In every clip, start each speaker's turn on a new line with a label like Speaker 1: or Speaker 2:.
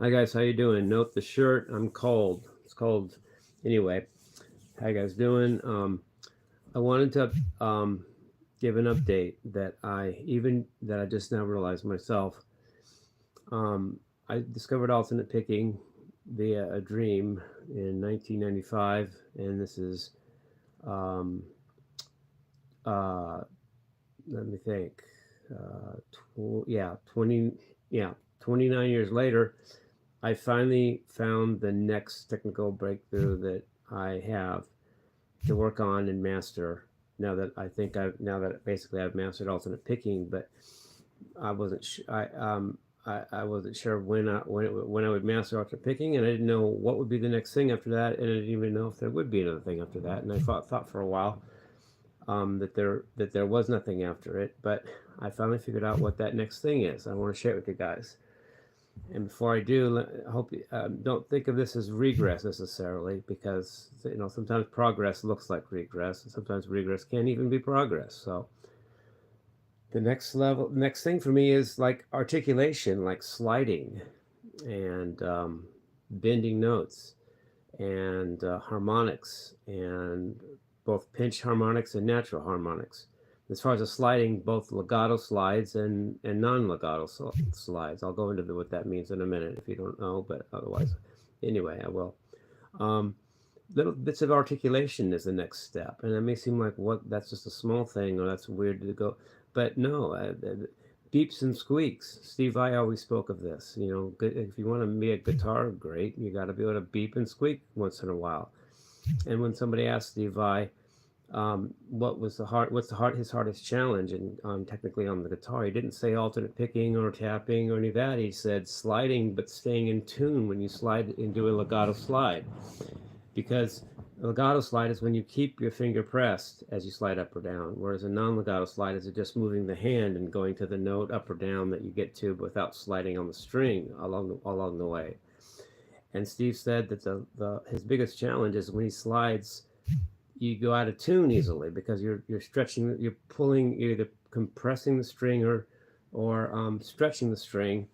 Speaker 1: Hi guys, how you doing? Note the shirt. I'm cold. It's cold. Anyway, how you guys doing? I wanted to give an update that I just now realized myself. Um, I discovered alternate picking via a dream in 1995, and this is um, uh, let me think. Yeah, 29 years later. I finally found the next technical breakthrough that I have to work on and master. Now that basically I've mastered alternate picking, but I wasn't sh- I wasn't sure when I would master alternate picking, and I didn't know what would be the next thing after that, and I didn't even know if there would be another thing after that. And I thought for a while that there was nothing after it, but I finally figured out what that next thing is. I want to share it with you guys. And before I do, I hope don't think of this as regress necessarily, because sometimes progress looks like regress, and sometimes regress can't even be progress. So next thing for me is like articulation, like sliding and bending notes and harmonics, and both pinch harmonics and natural harmonics. As far as the sliding, both legato slides and non-legato slides. I'll go into what that means in a minute if you don't know, but otherwise, anyway, I will. Um, Little bits of articulation is the next step, and it may seem like what that's just a small thing or that's weird to go, but no. Beeps and squeaks. Steve Vai always spoke of this. If you want to be a guitar great, you got to be able to beep and squeak once in a while. And when somebody asked Steve Vai, his hardest challenge, and technically on the guitar, he didn't say alternate picking or tapping or any of that. He said sliding, but staying in tune when you slide into a legato slide, because a legato slide is when you keep your finger pressed as you slide up or down, whereas a non-legato slide is just moving the hand and going to the note up or down that you get to without sliding on the string along the way. And Steve said that his biggest challenge is when he slides, you go out of tune easily because you're stretching, you're pulling, you're either compressing the string or stretching the string,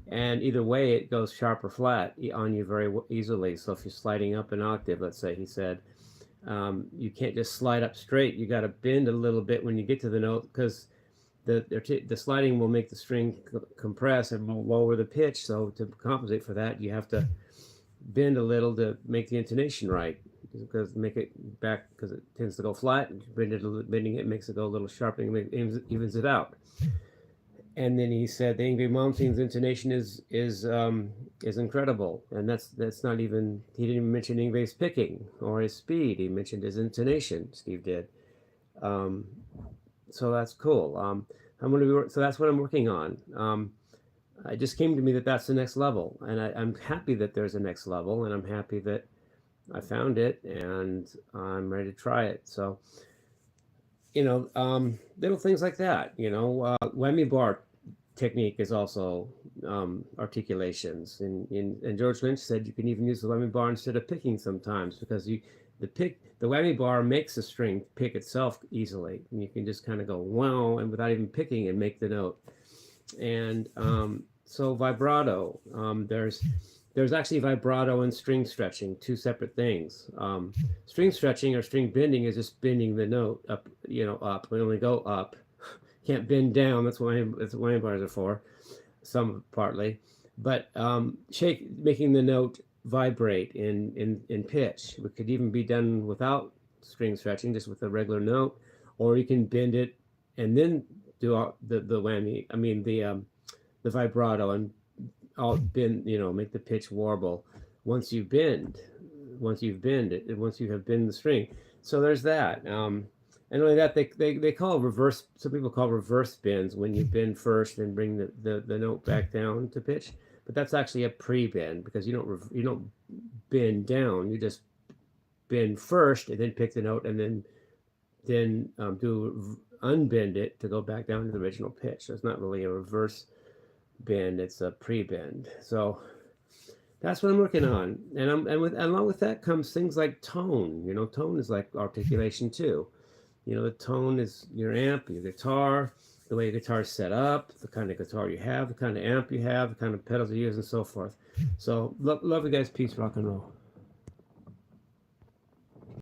Speaker 1: and either way it goes sharp or flat on you very easily. So if you're sliding up an octave, let's say, he said, you can't just slide up straight. You got to bend a little bit when you get to the note, because the sliding will make the string compress and will lower the pitch. So to compensate for that, you have to bend a little to make the intonation right, because make it back, because it tends to go flat. Bending it makes it go a little sharp and evens it out. And then he said the Ingrid Malmsteen's intonation is incredible, and that's not even, he didn't even mention Ingrid's picking or his speed. He mentioned his intonation. Steve did. Um, so that's cool. So that's what I'm working on. It just came to me that that's the next level, and I'm happy that there's a next level, and I'm happy that I found it, and I'm ready to try it. So little things like that. Whammy bar technique is also articulations, and George Lynch said you can even use the whammy bar instead of picking sometimes, because the whammy bar makes the string pick itself easily, and you can just kind of go wow, and without even picking and make the note. And so vibrato, there's actually vibrato and string stretching, two separate things. String stretching or string bending is just bending the note up, up. We only go up. Can't bend down. That's what whammy bars are for, some partly. But making the note vibrate in pitch. It could even be done without string stretching, just with a regular note, or you can bend it and then do the whammy. I mean the vibrato, and all bend. Make the pitch warble once you bend. Once you've bend it, once you have bend the string. So there's that. And only that, they call reverse, some people call reverse bends when you bend first and bring the note back down to pitch. But that's actually a pre-bend, because you don't bend down. You just bend first and then pick the note, and then unbend it to go back down to the original pitch. So it's not really a reverse bend, it's a pre-bend. So that's what I'm working on. And along with that comes things like tone. Tone is like articulation too. You know, the tone is your amp, your guitar, the way your guitar is set up, the kind of guitar you have, the kind of amp you have, the kind of pedals you use, and so forth. So love you guys. Peace, rock and roll.